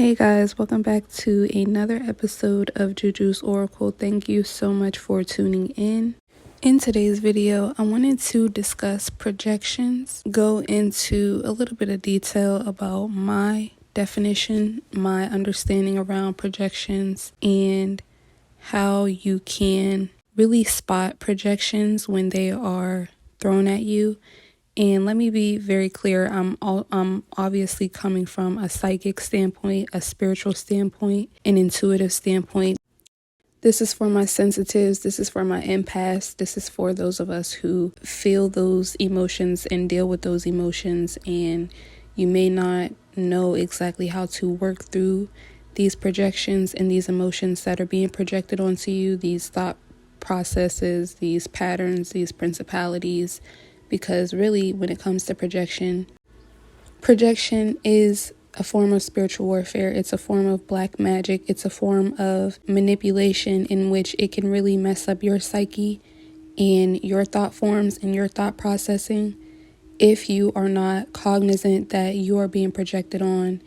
Hey guys, welcome back to another episode of Juju's Oracle. Thank you so much for tuning in. In today's video, I wanted to discuss projections, go into a little bit of detail about my definition, my understanding around projections, and how you can really spot projections when they are thrown at you. And let me be very clear, I'm obviously coming from a psychic standpoint, a spiritual standpoint, an intuitive standpoint. This is for my sensitives, this is for my empaths, this is for those of us who feel those emotions and deal with those emotions, and you may not know exactly how to work through these projections and these emotions that are being projected onto you, these thought processes, these patterns, these principalities. Because really, when it comes to projection is a form of spiritual warfare. It's a form of black magic. It's a form of manipulation in which it can really mess up your psyche and your thought forms and your thought processing if you are not cognizant that you are being projected on,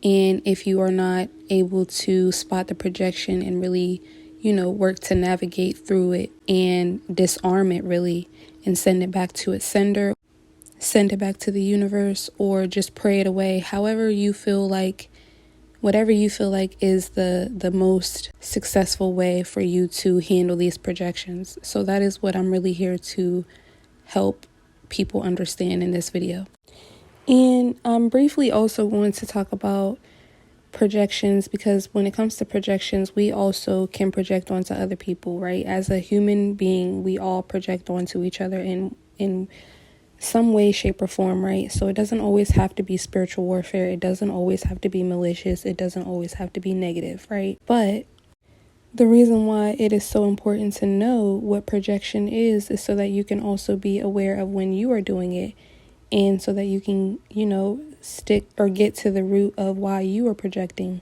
and if you are not able to spot the projection and really, work to navigate through it and disarm it really, and send it back to its sender, send it back to the universe, or just pray it away. However you feel like, whatever you feel like is the most successful way for you to handle these projections. So that is what I'm really here to help people understand in this video. And I'm briefly also going to talk about projections, because when it comes to projections, we also can project onto other people, right? As a human being, we all project onto each other in some way, shape, or form, right? So it doesn't always have to be spiritual warfare. It doesn't always have to be malicious. It doesn't always have to be negative, right? But the reason why it is so important to know what projection is so that you can also be aware of when you are doing it, and so that you can, stick or get to the root of why you are projecting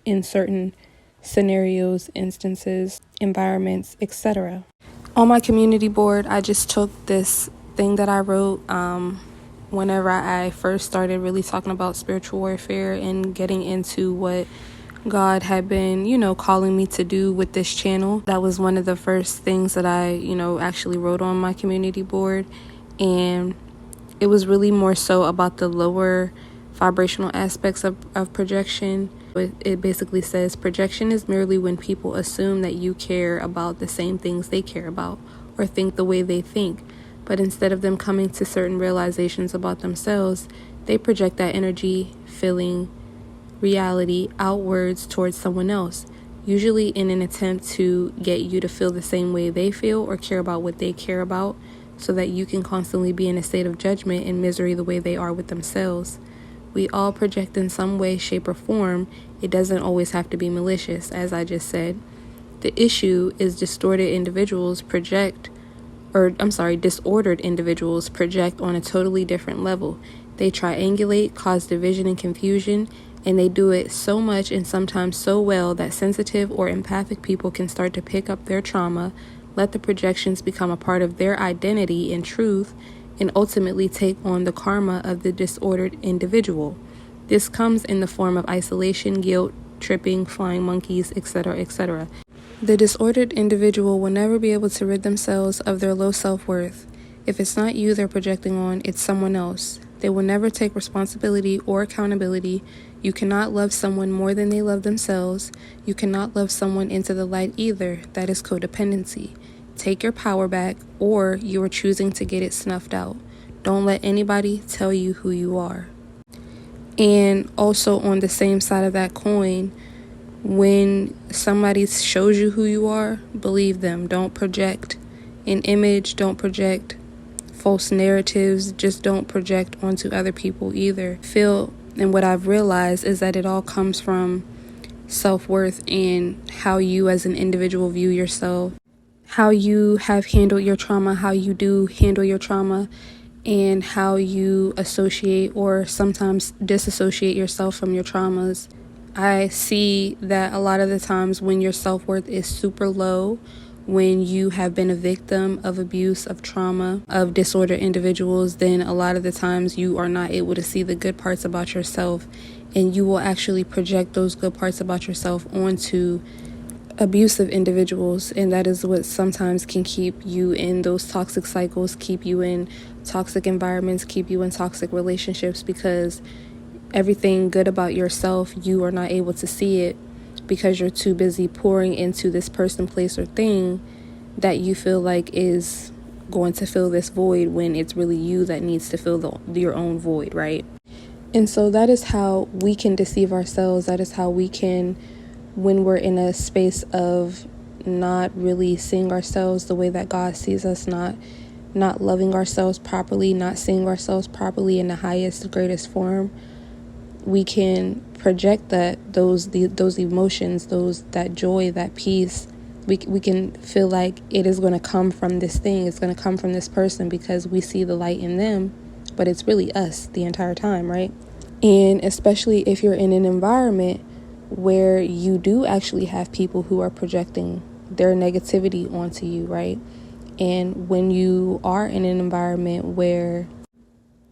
in certain scenarios, instances, environments, etc. On my community board, I just took this thing that I wrote whenever I first started really talking about spiritual warfare and getting into what God had been, calling me to do with this channel. That was one of the first things that I, actually wrote on my community board. And it was really more so about the lower vibrational aspects of projection. It basically says projection is merely when people assume that you care about the same things they care about or think the way they think. But instead of them coming to certain realizations about themselves, they project that energy, feeling, reality outwards towards someone else, usually in an attempt to get you to feel the same way they feel or care about what they care about, so that you can constantly be in a state of judgment and misery the way they are with themselves. We all project in some way, shape, or form. It doesn't always have to be malicious, as I just said. The issue is disordered individuals project on a totally different level. They triangulate, cause division and confusion, and they do it so much and sometimes so well that sensitive or empathic people can start to pick up their trauma, let the projections become a part of their identity and truth, and ultimately take on the karma of the disordered individual. This comes in the form of isolation, guilt, tripping, flying monkeys, etc., etc. The disordered individual will never be able to rid themselves of their low self-worth. If it's not you they're projecting on, it's someone else. They will never take responsibility or accountability. You cannot love someone more than they love themselves. You cannot love someone into the light either. That is codependency. Take your power back, or you are choosing to get it snuffed out. Don't let anybody tell you who you are. And also on the same side of that coin, when somebody shows you who you are, believe them. Don't project an image. Don't project false narratives. Just don't project onto other people either. And what I've realized is that it all comes from self-worth and how you as an individual view yourself, how you have handled your trauma, how you do handle your trauma, and how you associate or sometimes disassociate yourself from your traumas. I see that a lot of the times when your self-worth is super low, when you have been a victim of abuse, of trauma, of disordered individuals, then a lot of the times you are not able to see the good parts about yourself, and you will actually project those good parts about yourself onto abusive individuals, and that is what sometimes can keep you in those toxic cycles, keep you in toxic environments, keep you in toxic relationships, because everything good about yourself, you are not able to see it because you're too busy pouring into this person, place, or thing that you feel like is going to fill this void, when it's really you that needs to fill your own void, right? And so that is how we can deceive ourselves. That is how we can, when we're in a space of not really seeing ourselves the way that God sees us, not loving ourselves properly, not seeing ourselves properly in the highest, greatest form, we can project those emotions, that joy, that peace. We can feel like it is going to come from this thing. It's going to come from this person because we see the light in them, but it's really us the entire time, right? And especially if you're in an environment where you do actually have people who are projecting their negativity onto you, right? And when you are in an environment where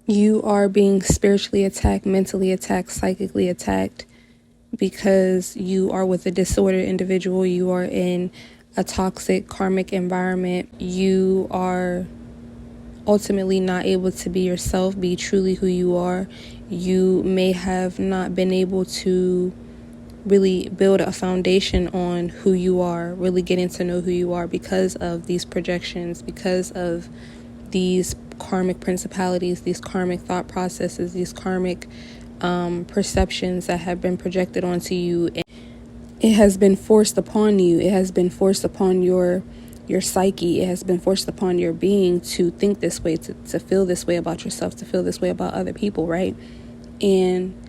you are being spiritually attacked, mentally attacked, psychically attacked, because you are with a disordered individual, you are in a toxic karmic environment, you are ultimately not able to be yourself, be truly who you are. You may have not been able to really build a foundation on who you are, really getting to know who you are because of these projections, because of these karmic principalities, these karmic thought processes, these karmic perceptions that have been projected onto you. It has been forced upon you. It has been forced upon your psyche. It has been forced upon your being to think this way, to feel this way about yourself, to feel this way about other people, right? And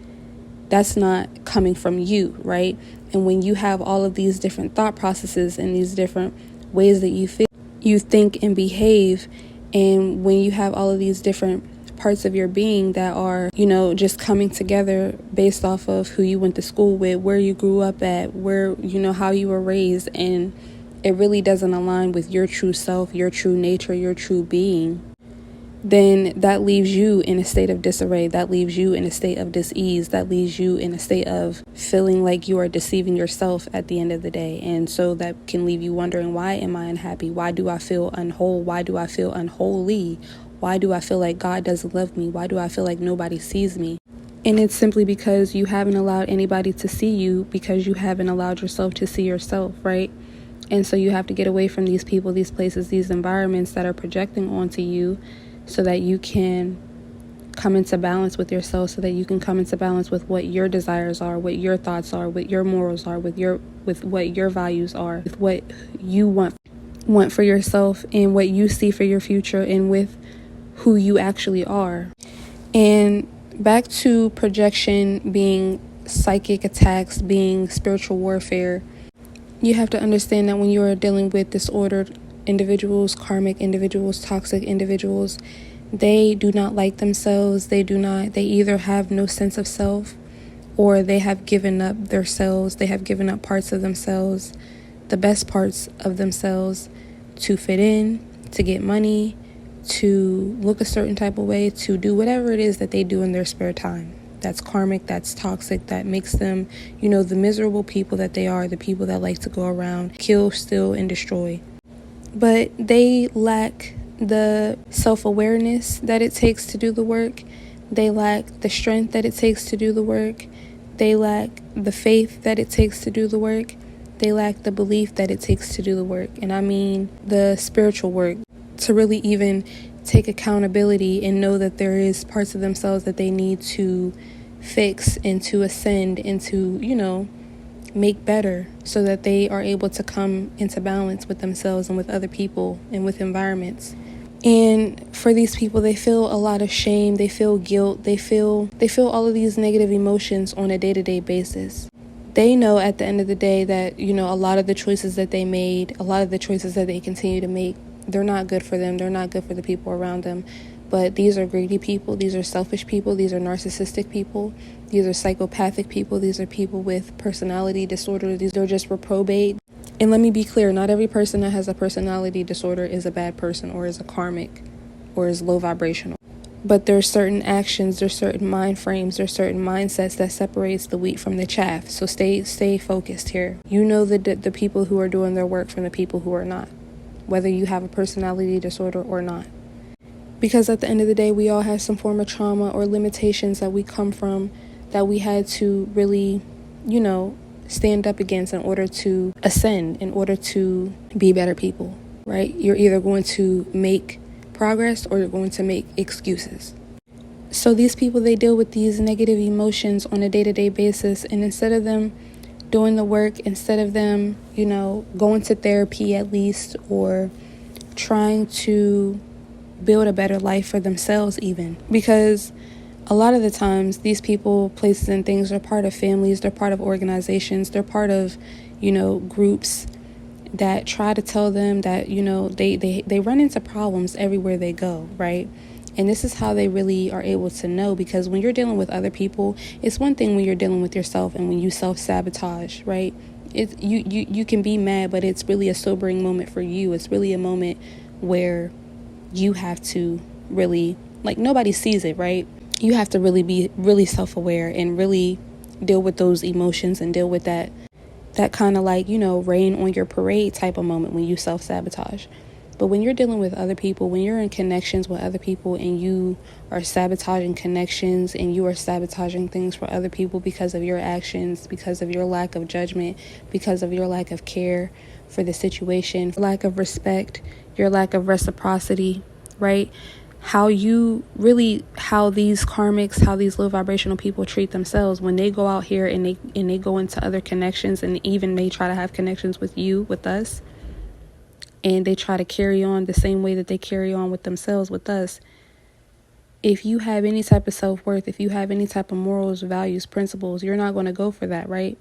that's not coming from you, right? And when you have all of these different thought processes and these different ways that you feel, you think and behave, and when you have all of these different parts of your being that are, just coming together based off of who you went to school with, where you grew up at, where, how you were raised, and it really doesn't align with your true self, your true nature, your true being, then that leaves you in a state of disarray. That leaves you in a state of dis-ease. That leaves you in a state of feeling like you are deceiving yourself at the end of the day. And so that can leave you wondering, why am I unhappy? Why do I feel unwhole? Why do I feel unholy? Why do I feel like God doesn't love me? Why do I feel like nobody sees me? And it's simply because you haven't allowed anybody to see you, because you haven't allowed yourself to see yourself, right? And so you have to get away from these people, these places, these environments that are projecting onto you, so that you can come into balance with yourself, so that you can come into balance with what your desires are, what your thoughts are, what your morals are, with what your values are, with what you want for yourself, and what you see for your future, and with who you actually are. And back to projection being psychic attacks, being spiritual warfare, you have to understand that when you are dealing with disordered individuals, karmic individuals, toxic individuals, they do not like themselves. They either have no sense of self, or they have given up their selves. They have given up parts of themselves, the best parts of themselves, to fit in, to get money, to look a certain type of way, to do whatever it is that they do in their spare time. That's karmic, that's toxic, that makes them, the miserable people that they are, the people that like to go around, kill, steal, and destroy. But they lack the self-awareness that it takes to do the work. They lack the strength that it takes to do the work. They lack the faith that it takes to do the work. They lack the belief that it takes to do the work. And I mean the spiritual work, to really even take accountability and know that there is parts of themselves that they need to fix and to ascend and to, make better, so that they are able to come into balance with themselves and with other people and with environments. And for these people, they feel a lot of shame, they feel guilt, they feel all of these negative emotions on a day-to-day basis. They know at the end of the day that, a lot of the choices that they made, a lot of the choices that they continue to make, they're not good for them. They're not good for the people around them. But these are greedy people. These are selfish people. These are narcissistic people. These are psychopathic people. These are people with personality disorder. These are just reprobate. And let me be clear, not every person that has a personality disorder is a bad person, or is a karmic, or is low vibrational. But there's certain actions, there's certain mind frames, there's certain mindsets that separates the wheat from the chaff. So stay focused here. You know the people who are doing their work from the people who are not, whether you have a personality disorder or not. Because at the end of the day, we all have some form of trauma or limitations that we come from that we had to really, stand up against in order to ascend, in order to be better people, right? You're either going to make progress or you're going to make excuses. So these people, they deal with these negative emotions on a day-to-day basis, and instead of them doing the work, instead of them, going to therapy at least, or trying to build a better life for themselves even, because a lot of the times these people, places, and things are part of families, they're part of organizations, they're part of, groups that try to tell them that, they run into problems everywhere they go, right? And this is how they really are able to know, because when you're dealing with other people, it's one thing when you're dealing with yourself and when you self-sabotage, right? You can be mad, but it's really a sobering moment for you. It's really a moment where you have to really, nobody sees it, right? You have to really be really self-aware and really deal with those emotions and deal with that kind of rain on your parade type of moment when you self-sabotage. But when you're dealing with other people, when you're in connections with other people and you are sabotaging connections and you are sabotaging things for other people because of your actions, because of your lack of judgment, because of your lack of care for the situation, lack of respect, your lack of reciprocity, right? How these karmics, how these low vibrational people treat themselves when they go out here and they go into other connections and even may try to have connections with you, with us, and they try to carry on the same way that they carry on with themselves, with us. If you have any type of self-worth, if you have any type of morals, values, principles, you're not going to go for that, right?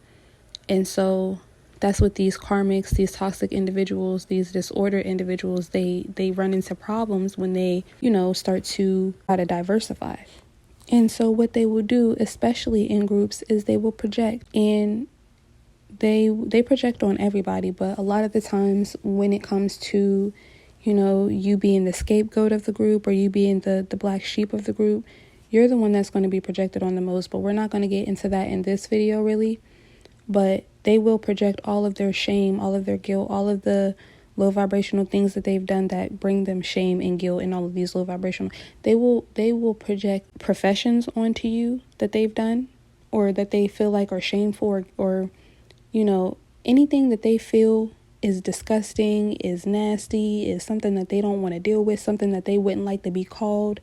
And so that's what these karmics, these toxic individuals, these disordered individuals, they run into problems when they, start to try to diversify. And so what they will do, especially in groups, is they will project, and they project on everybody. But a lot of the times when it comes to, you being the scapegoat of the group or you being the black sheep of the group, you're the one that's going to be projected on the most. But we're not going to get into that in this video, really. But they will project all of their shame, all of their guilt, all of the low vibrational things that they've done that bring them shame and guilt, and all of these low vibrational. They will project professions onto you that they've done or that they feel like are shameful, or anything that they feel is disgusting, is nasty, is something that they don't want to deal with, something that they wouldn't like to be called,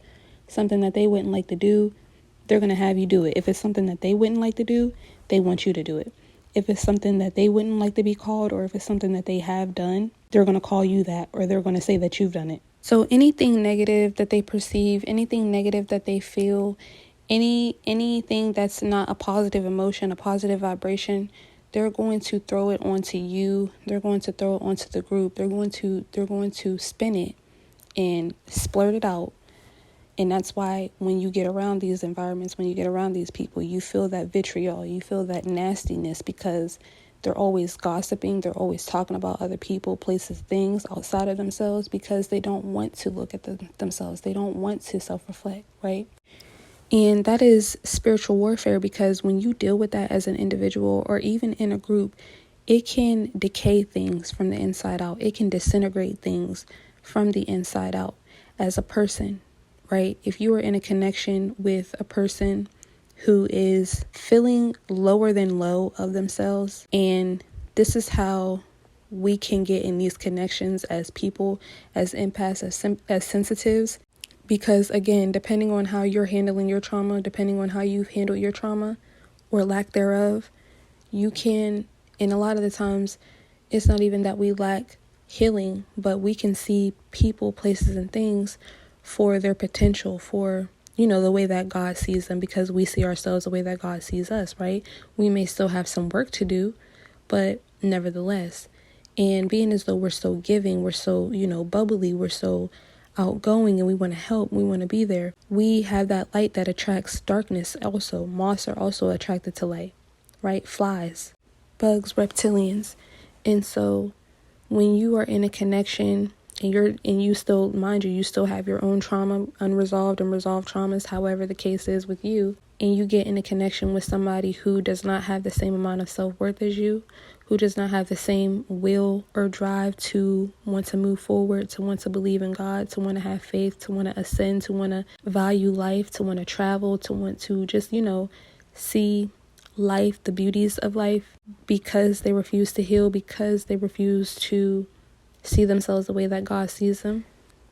something that they wouldn't like to do. They're going to have you do it. If it's something that they wouldn't like to do, they want you to do it. If it's something that they wouldn't like to be called, or if it's something that they have done, they're going to call you that, or they're going to say that you've done it. So anything negative that they perceive, anything negative that they feel, anything that's not a positive emotion, a positive vibration, they're going to throw it onto you. They're going to throw it onto the group. They're going to spin it and splurt it out. And that's why when you get around these environments, when you get around these people, you feel that vitriol, you feel that nastiness, because they're always gossiping. They're always talking about other people, places, things outside of themselves, because they don't want to look at themselves. They don't want to self-reflect, right? And that is spiritual warfare, because when you deal with that as an individual or even in a group, it can decay things from the inside out. It can disintegrate things from the inside out as a person. Right? If you are in a connection with a person who is feeling lower than low of themselves, and this is how we can get in these connections as people, as empaths, as sensitives, because again, depending on how you're handling your trauma, depending on how you've handled your trauma or lack thereof, you can, and a lot of the times it's not even that we lack healing, but we can see people, places, and things for their potential, for, the way that God sees them, because we see ourselves the way that God sees us, right? We may still have some work to do, but nevertheless, and being as though we're so giving, we're so, bubbly, we're so outgoing, and we want to help, we want to be there. We have that light that attracts darkness also. Moths are also attracted to light, right? Flies, bugs, reptilians. And so when you are in a connection and you still, mind you still have your own trauma, unresolved and resolved traumas, however the case is with you, and you get in a connection with somebody who does not have the same amount of self-worth as you, who does not have the same will or drive to want to move forward, to want to believe in God, to want to have faith, to want to ascend, to want to value life, to want to travel, to want to just, see life, the beauties of life, because they refuse to heal, because they refuse to see themselves the way that God sees them,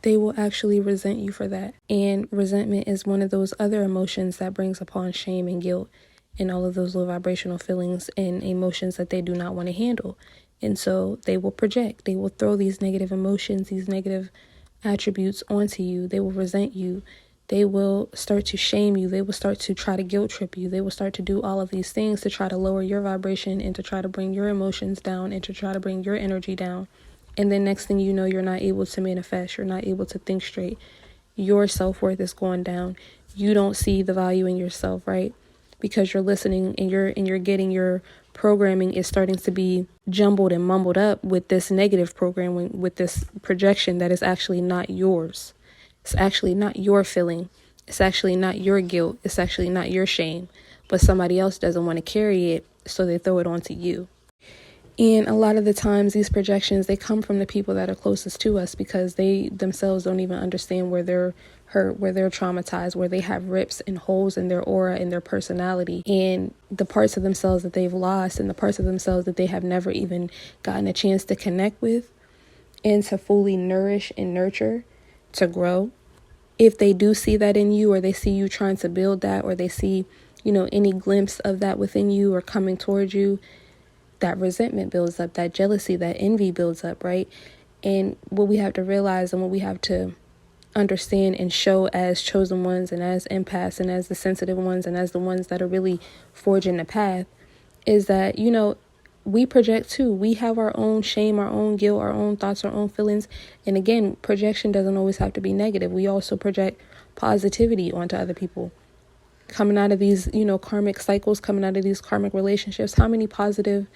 they will actually resent you for that. And resentment is one of those other emotions that brings upon shame and guilt and all of those low vibrational feelings and emotions that they do not want to handle. And so they will project, they will throw these negative emotions, these negative attributes onto you. They will resent you. They will start to shame you. They will start to try to guilt trip you. They will start to do all of these things to try to lower your vibration and to try to bring your emotions down and to try to bring your energy down. And then next thing you know, you're not able to manifest. You're not able to think straight. Your self-worth is going down. You don't see the value in yourself, right? Because you're listening and you're getting your programming is starting to be jumbled and mumbled up with this negative programming, with this projection that is actually not yours. It's actually not your feeling. It's actually not your guilt. It's actually not your shame. But somebody else doesn't want to carry it, so they throw it onto you. And a lot of the times these projections, they come from the people that are closest to us because they themselves don't even understand where they're hurt, where they're traumatized, where they have rips and holes in their aura and their personality, and the parts of themselves that they've lost and the parts of themselves that they have never even gotten a chance to connect with and to fully nourish and nurture, to grow. If they do see that in you, or they see you trying to build that, or they see, any glimpse of that within you or coming towards you, that resentment builds up, that jealousy, that envy builds up, right? And what we have to realize and what we have to understand and show as chosen ones and as empaths and as the sensitive ones and as the ones that are really forging the path is that, we project too. We have our own shame, our own guilt, our own thoughts, our own feelings. And again, projection doesn't always have to be negative. We also project positivity onto other people. Coming out of these, karmic cycles, coming out of these karmic relationships, how many positive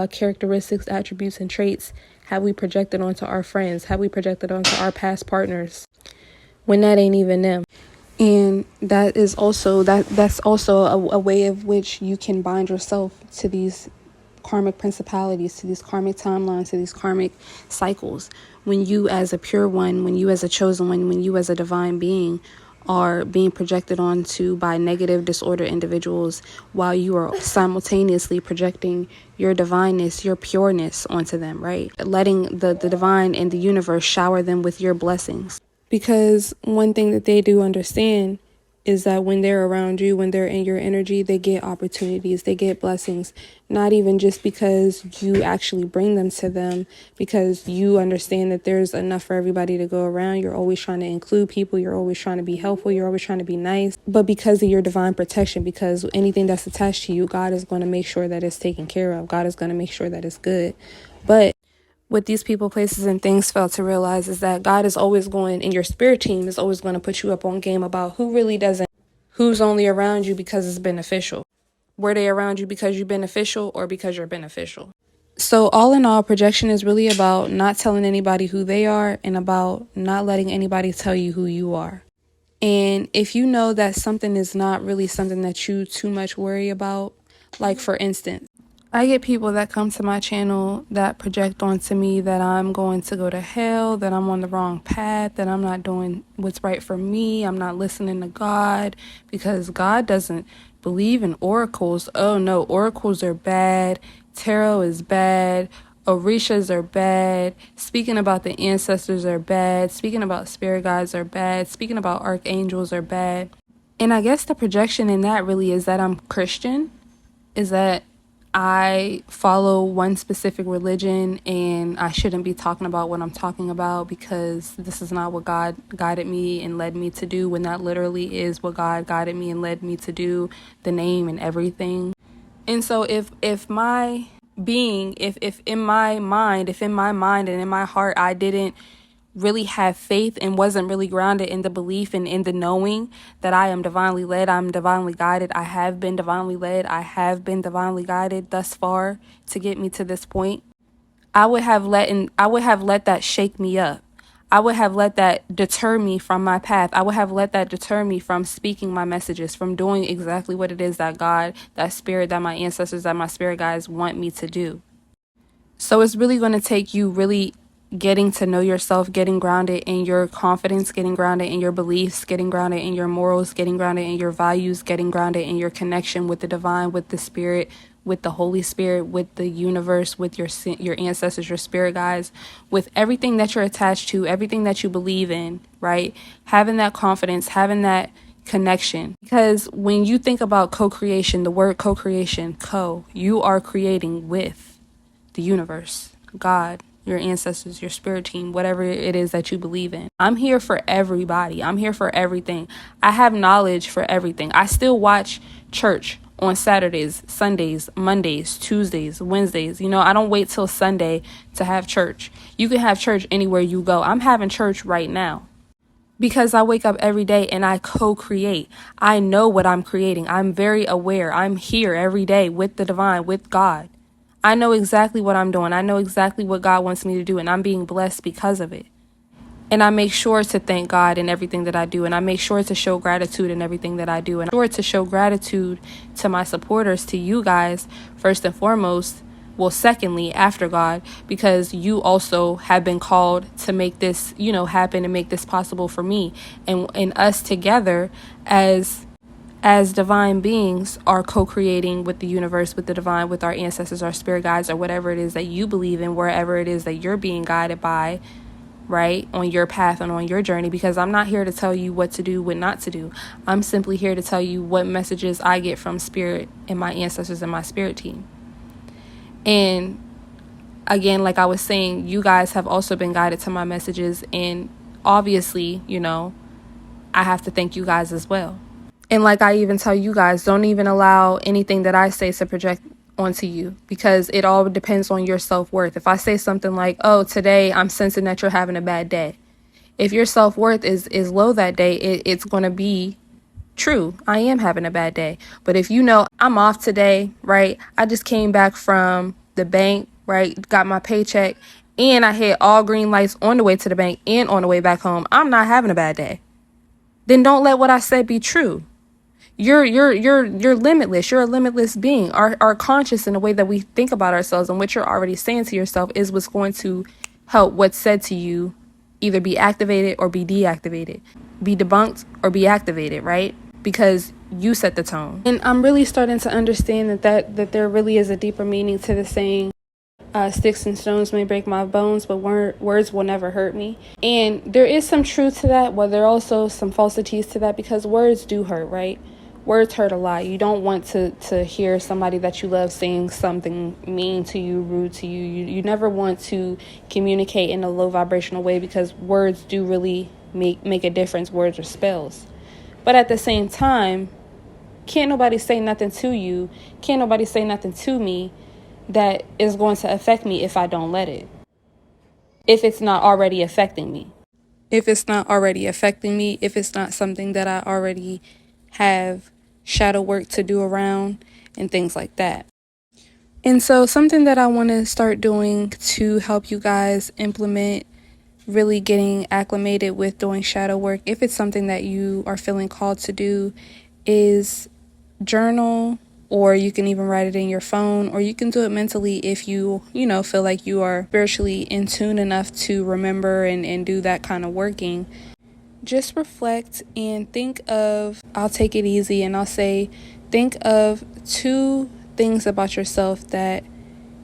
characteristics, attributes, and traits have we projected onto our friends? Have we projected onto our past partners when that ain't even them? And that is also, that's also a way of which you can bind yourself to these karmic principalities, to these karmic timelines, to these karmic cycles. When you as a pure one, when you as a chosen one, when you as a divine being are being projected onto by negative disorder individuals, while you are simultaneously projecting your divineness, your pureness onto them, right? Letting the divine and the universe shower them with your blessings. Because one thing that they do understand is that when they're around you, when they're in your energy, they get opportunities, they get blessings, not even just because you actually bring them to them, because you understand that there's enough for everybody to go around. You're always trying to include people. You're always trying to be helpful. You're always trying to be nice. But because of your divine protection, because anything that's attached to you, God is going to make sure that it's taken care of. God is going to make sure that it's good. But what these people, places, and things fail to realize is that God is always going, and your spirit team is always going to put you up on game about who really doesn't, who's only around you because it's beneficial. Were they around you because you're beneficial or because you're beneficial? So all in all, projection is really about not telling anybody who they are and about not letting anybody tell you who you are. And if you know that something is not really something that you too much worry about, like for instance, I get people that come to my channel that project onto me that I'm going to go to hell, that I'm on the wrong path, that I'm not doing what's right for me, I'm not listening to God, because God doesn't believe in oracles. Oh no, oracles are bad, tarot is bad, orishas are bad, speaking about the ancestors are bad, speaking about spirit guides are bad, speaking about archangels are bad. And I guess the projection in that really is that I'm Christian, is that I follow one specific religion and I shouldn't be talking about what I'm talking about because this is not what God guided me and led me to do, when that literally is what God guided me and led me to do, the name and everything. And so if my being, if in my mind and in my heart, I didn't really have faith and wasn't really grounded in the belief and in the knowing that I am divinely led, I'm divinely guided, I have been divinely led, I have been divinely guided thus far to get me to this point, I would have let that shake me up. I would have let that deter me from my path. I would have let that deter me from speaking my messages, from doing exactly what it is that God, that spirit, that my ancestors, that my spirit guides want me to do. So it's really going to take you really getting to know yourself, getting grounded in your confidence, getting grounded in your beliefs, getting grounded in your morals, getting grounded in your values, getting grounded in your connection with the divine, with the spirit, with the Holy Spirit, with the universe, with your ancestors, your spirit guides, with everything that you're attached to, everything that you believe in, right? Having that confidence, having that connection. Because when you think about co-creation, the word co-creation, you are creating with the universe, God, your ancestors, your spirit team, whatever it is that you believe in. I'm here for everybody. I'm here for everything. I have knowledge for everything. I still watch church on Saturdays, Sundays, Mondays, Tuesdays, Wednesdays. I don't wait till Sunday to have church. You can have church anywhere you go. I'm having church right now because I wake up every day and I co-create. I know what I'm creating. I'm very aware. I'm here every day with the divine, with God. I know exactly what I'm doing. I know exactly what God wants me to do, and I'm being blessed because of it. And I make sure to thank God in everything that I do, and I make sure to show gratitude in everything that I do, and I'm sure to show gratitude to my supporters, to you guys, first and foremost. Well, secondly, after God, because you also have been called to make this, happen and make this possible for me. And us together as divine beings are co-creating with the universe, with the divine, with our ancestors, our spirit guides, or whatever it is that you believe in, wherever it is that you're being guided by, right, on your path and on your journey. Because I'm not here to tell you what to do, what not to do. I'm simply here to tell you what messages I get from spirit and my ancestors and my spirit team. And again, like I was saying, you guys have also been guided to my messages, and obviously, I have to thank you guys as well. And like I even tell you guys, don't even allow anything that I say to project onto you, because it all depends on your self-worth. If I say something like, oh, today I'm sensing that you're having a bad day. If your self-worth is low that day, it's going to be true. I am having a bad day. But if I'm off today, right? I just came back from the bank, right? Got my paycheck, and I hit all green lights on the way to the bank and on the way back home. I'm not having a bad day. Then don't let what I said be true. You're limitless. You're a limitless being. Our conscious in the way that we think about ourselves and what you're already saying to yourself is what's going to help what's said to you either be activated or be deactivated, be debunked or be activated, right? Because you set the tone. And I'm really starting to understand that there really is a deeper meaning to the saying, sticks and stones may break my bones, but words will never hurt me. And there is some truth to that, but there are also some falsities to that, because words do hurt, right? Words hurt a lot. You don't want to hear somebody that you love saying something mean to you, rude to you. You never want to communicate in a low vibrational way, because words do really make a difference. Words are spells. But at the same time, can't nobody say nothing to you, can't nobody say nothing to me that is going to affect me if I don't let it. If it's not already affecting me. If it's not already affecting me, if it's not something that I already have shadow work to do around and things like that. And so something that I want to start doing to help you guys implement really getting acclimated with doing shadow work, if it's something that you are feeling called to do, is journal, or you can even write it in your phone, or you can do it mentally if you feel like you are spiritually in tune enough to remember and do that kind of working. Just reflect and think of, I'll take it easy and I'll say, think of 2 things about yourself that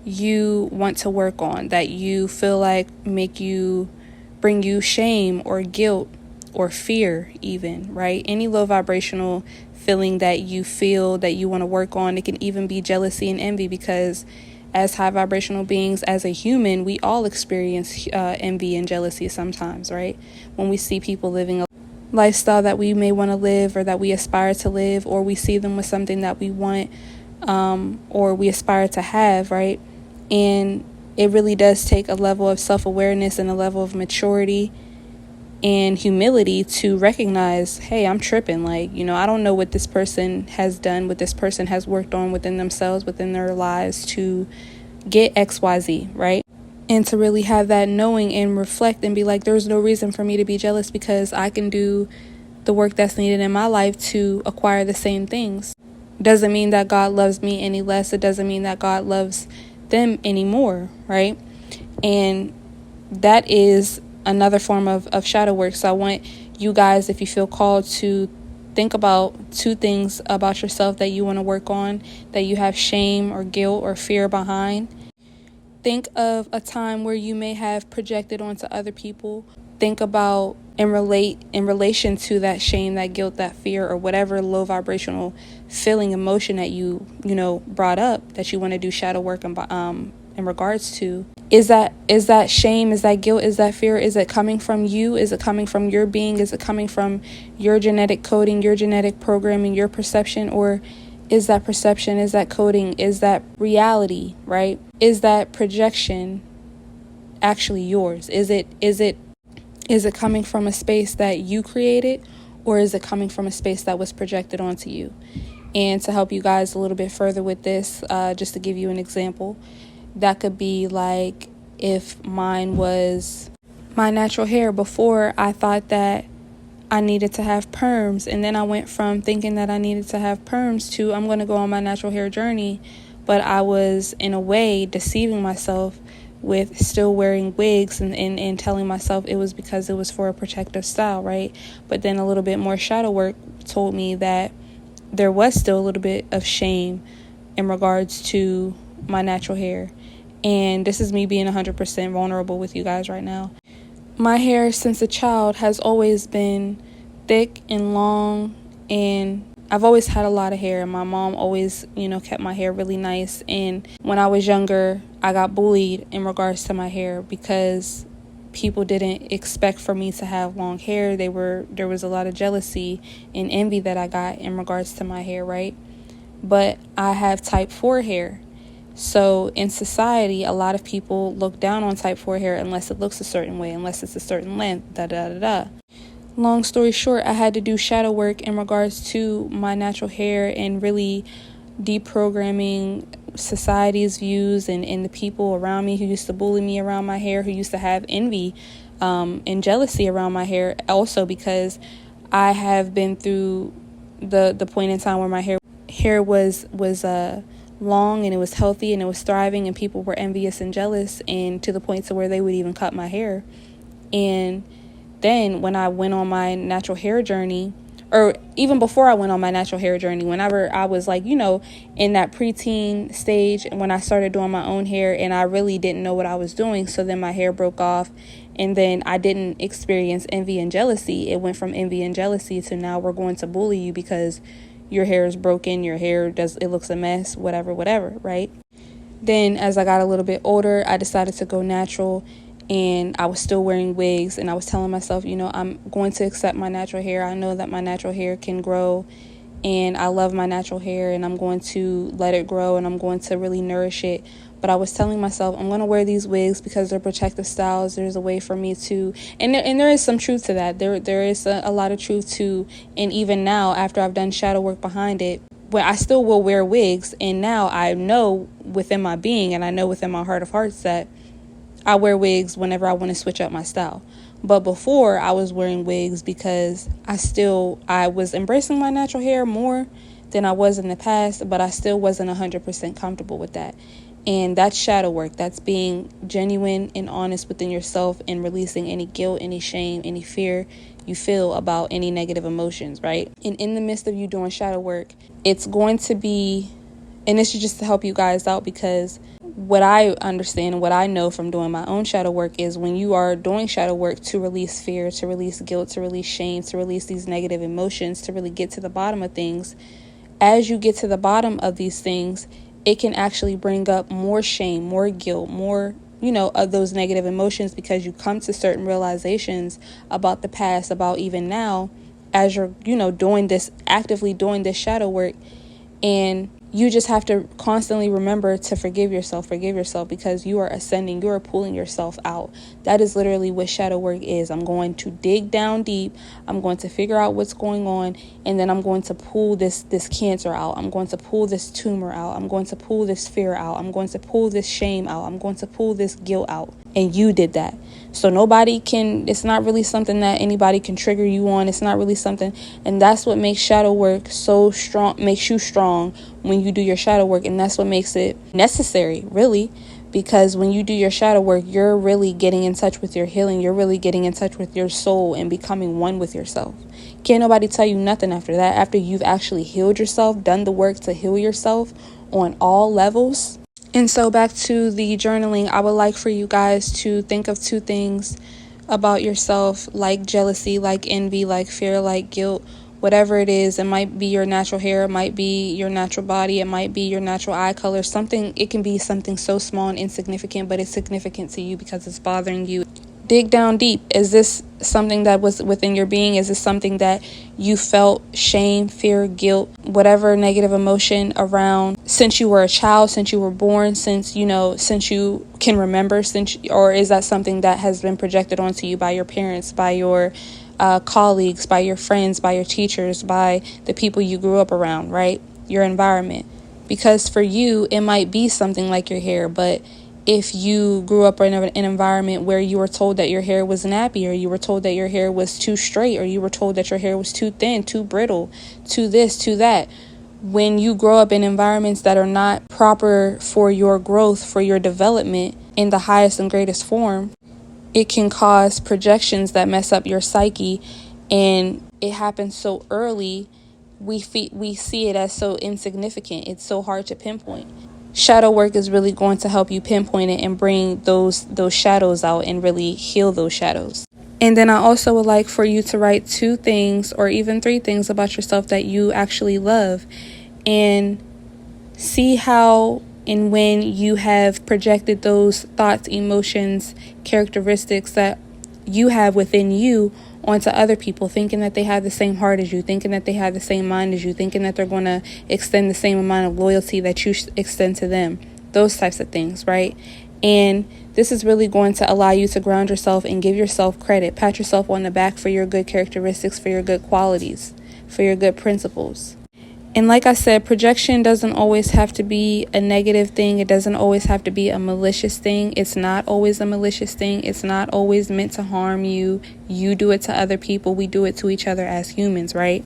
you want to work on, that you feel like bring you shame or guilt or fear even, right? Any low vibrational feeling that you feel that you want to work on. It can even be jealousy and envy, because as high vibrational beings, as a human, we all experience envy and jealousy sometimes, right? When we see people living a lifestyle that we may want to live, or that we aspire to live, or we see them with something that we want, or we aspire to have, right? And it really does take a level of self-awareness and a level of maturity and humility to recognize, hey, I'm tripping. Like, I don't know what this person has done, what this person has worked on within themselves, within their lives to get XYZ, right? and to really have that knowing and reflect and be like, there's no reason for me to be jealous because I can do the work that's needed in my life to acquire the same things. Doesn't mean that God loves me any less. It doesn't mean that God loves them anymore, right? And that is another form of shadow work. So I want you guys, if you feel called, to think about 2 things about yourself that you want to work on, that you have shame or guilt or fear behind. Think of a time where you may have projected onto other people. Think about and relate in relation to that shame, that guilt, that fear, or whatever low vibrational feeling, emotion that you brought up that you want to do shadow work in regards to. Is that shame? Is that guilt? Is that fear? Is it coming from you? Is it coming from your being? Is it coming from your genetic coding, your genetic programming, your perception? Or is that perception, is that coding, is that reality, right? Is that projection actually yours? Is it coming from a space that you created, or is it coming from a space that was projected onto you? And to help you guys a little bit further with this, just to give you an example, that could be like if mine was my natural hair. Before, I thought that I needed to have perms, and then I went from thinking that I needed to have perms to I'm going to go on my natural hair journey, but I was in a way deceiving myself with still wearing wigs and telling myself it was because it was for a protective style, right? But then a little bit more shadow work told me that there was still a little bit of shame in regards to my natural hair. And this is me being 100% vulnerable with you guys right now. My hair since a child has always been thick and long, and I've always had a lot of hair, and my mom always, kept my hair really nice. And when I was younger, I got bullied in regards to my hair because people didn't expect for me to have long hair. There was a lot of jealousy and envy that I got in regards to my hair, right? But I have type 4 hair. So in society, a lot of people look down on type 4 hair unless it looks a certain way, unless it's a certain length, Long story short, I had to do shadow work in regards to my natural hair and really deprogramming society's views and the people around me who used to bully me around my hair, who used to have envy and jealousy around my hair. Also because I have been through the point in time where my hair was long and it was healthy and it was thriving, and people were envious and jealous, and to the point to where they would even cut my hair. And then when I went on my natural hair journey, or even before I went on my natural hair journey, whenever I was like, in that preteen stage, when I started doing my own hair, and I really didn't know what I was doing. So then my hair broke off, and then I didn't experience envy and jealousy. It went from envy and jealousy to now we're going to bully you because your hair is broken, it looks a mess, whatever, right? Then as I got a little bit older, I decided to go natural, and I was still wearing wigs, and I was telling myself, I'm going to accept my natural hair. I know that my natural hair can grow, and I love my natural hair, and I'm going to let it grow, and I'm going to really nourish it. But I was telling myself, I'm going to wear these wigs because they're protective styles. There's a way for me to, and there is some truth to that. There is a lot of truth to, and even now, after I've done shadow work behind it, where I still will wear wigs, and now I know within my being, and I know within my heart of hearts that I wear wigs whenever I want to switch up my style. But before, I was wearing wigs because I was embracing my natural hair more than I was in the past, but I still wasn't 100% comfortable with that. And that's shadow work. That's being genuine and honest within yourself and releasing any guilt, any shame, any fear you feel about any negative emotions, right? And in the midst of you doing shadow work, it's going to be, and this is just to help you guys out, because what I understand and what I know from doing my own shadow work is when you are doing shadow work to release fear, to release guilt, to release shame, to release these negative emotions, to really get to the bottom of things, as you get to the bottom of these things, it can actually bring up more shame, more guilt, more, of those negative emotions, because you come to certain realizations about the past, about even now, as you're, actively doing this shadow work. And You just have to constantly remember to forgive yourself, because you are ascending, you are pulling yourself out. That is literally what shadow work is. I'm going to dig down deep. I'm going to figure out what's going on, and then I'm going to pull this cancer out. I'm going to pull this tumor out. I'm going to pull this fear out. I'm going to pull this shame out. I'm going to pull this guilt out. And you did that. So it's not really something that anybody can trigger you on. It's not really something. And that's what makes shadow work so strong, makes you strong when you do your shadow work. And that's what makes it necessary, really. Because when you do your shadow work, you're really getting in touch with your healing. You're really getting in touch with your soul and becoming one with yourself. Can't nobody tell you nothing after that. After you've actually healed yourself, done the work to heal yourself on all levels. And so back to the journaling, I would like for you guys to think of 2 things about yourself, like jealousy, like envy, like fear, like guilt, whatever it is. It might be your natural hair, it might be your natural body, it might be your natural eye color, something. It can be something so small and insignificant, but it's significant to you because it's bothering you. Dig down deep. Is this something that was within your being? Is this something that you felt shame, fear, guilt, whatever negative emotion around since you were a child, since you were born, since you can remember, or is that something that has been projected onto you by your parents, by your colleagues, by your friends, by your teachers, by the people you grew up around, right? Your environment. Because for you, it might be something like your hair, but if you grew up in an environment where you were told that your hair was nappy, or you were told that your hair was too straight, or you were told that your hair was too thin, too brittle, too this, too that, when you grow up in environments that are not proper for your growth, for your development in the highest and greatest form, it can cause projections that mess up your psyche. And it happens so early, we see it as so insignificant. It's so hard to pinpoint. Shadow work is really going to help you pinpoint it and bring those shadows out and really heal those shadows. And then I also would like for you to write 2 things or even 3 things about yourself that you actually love, and see how and when you have projected those thoughts, emotions, characteristics that you have within you onto other people, thinking that they have the same heart as you, thinking that they have the same mind as you, thinking that they're going to extend the same amount of loyalty that you extend to them. Those types of things, right? And this is really going to allow you to ground yourself and give yourself credit. Pat yourself on the back for your good characteristics, for your good qualities, for your good principles. And like I said, projection doesn't always have to be a negative thing. It doesn't always have to be a malicious thing. It's not always a malicious thing. It's not always meant to harm you. You do it to other people. We do it to each other as humans, right?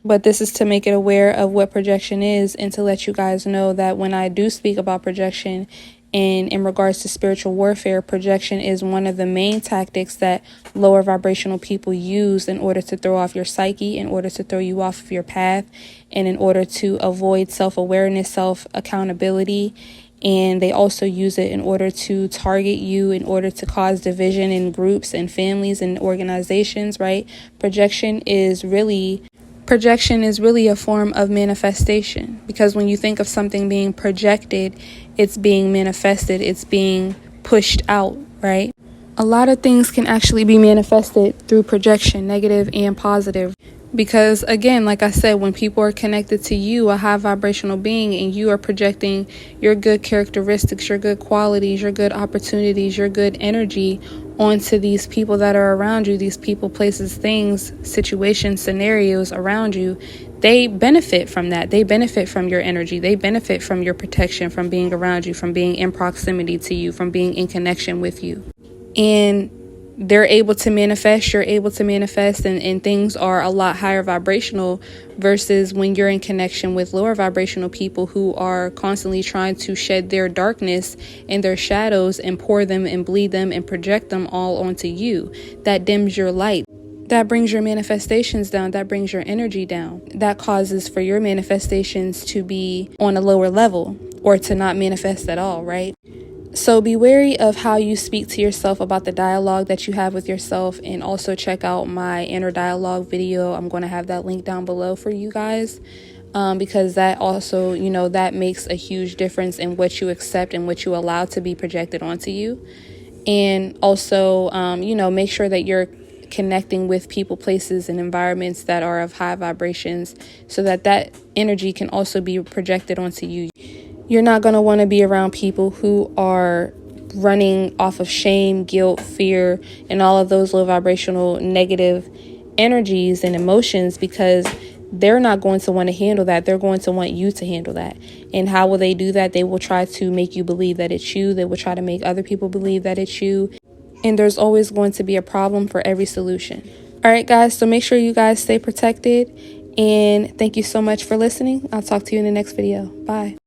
But this is to make it aware of what projection is, and to let you guys know that when I do speak about projection, and in regards to spiritual warfare, projection is one of the main tactics that lower vibrational people use in order to throw off your psyche, in order to throw you off of your path, and in order to avoid self-awareness, self-accountability. And they also use it in order to target you, in order to cause division in groups and families and organizations, right? Projection is really a form of manifestation, because when you think of something being projected, it's being manifested, it's being pushed out, right? A lot of things can actually be manifested through projection, negative and positive. Because again, like I said, when people are connected to you, a high vibrational being, and you are projecting your good characteristics, your good qualities, your good opportunities, your good energy onto these people that are around you, these people, places, things, situations, scenarios around you, they benefit from that. They benefit from your energy. They benefit from your protection, from being around you, from being in proximity to you, from being in connection with you. And they're able to manifest, you're able to manifest, and things are a lot higher vibrational versus when you're in connection with lower vibrational people who are constantly trying to shed their darkness and their shadows and pour them and bleed them and project them all onto you. That dims your light. That brings your manifestations down. That brings your energy down. That causes for your manifestations to be on a lower level or to not manifest at all, right? So be wary of how you speak to yourself, about the dialogue that you have with yourself, and also check out my inner dialogue video. I'm going to have that link down below for you guys, because that also, that makes a huge difference in what you accept and what you allow to be projected onto you. And also, make sure that you're connecting with people, places, and environments that are of high vibrations, so that that energy can also be projected onto you. You're not going to want to be around people who are running off of shame, guilt, fear, and all of those low vibrational negative energies and emotions, because they're not going to want to handle that. They're going to want you to handle that. And how will they do that? They will try to make you believe that it's you. They will try to make other people believe that it's you. And there's always going to be a problem for every solution. All right, guys. So make sure you guys stay protected. And thank you so much for listening. I'll talk to you in the next video. Bye.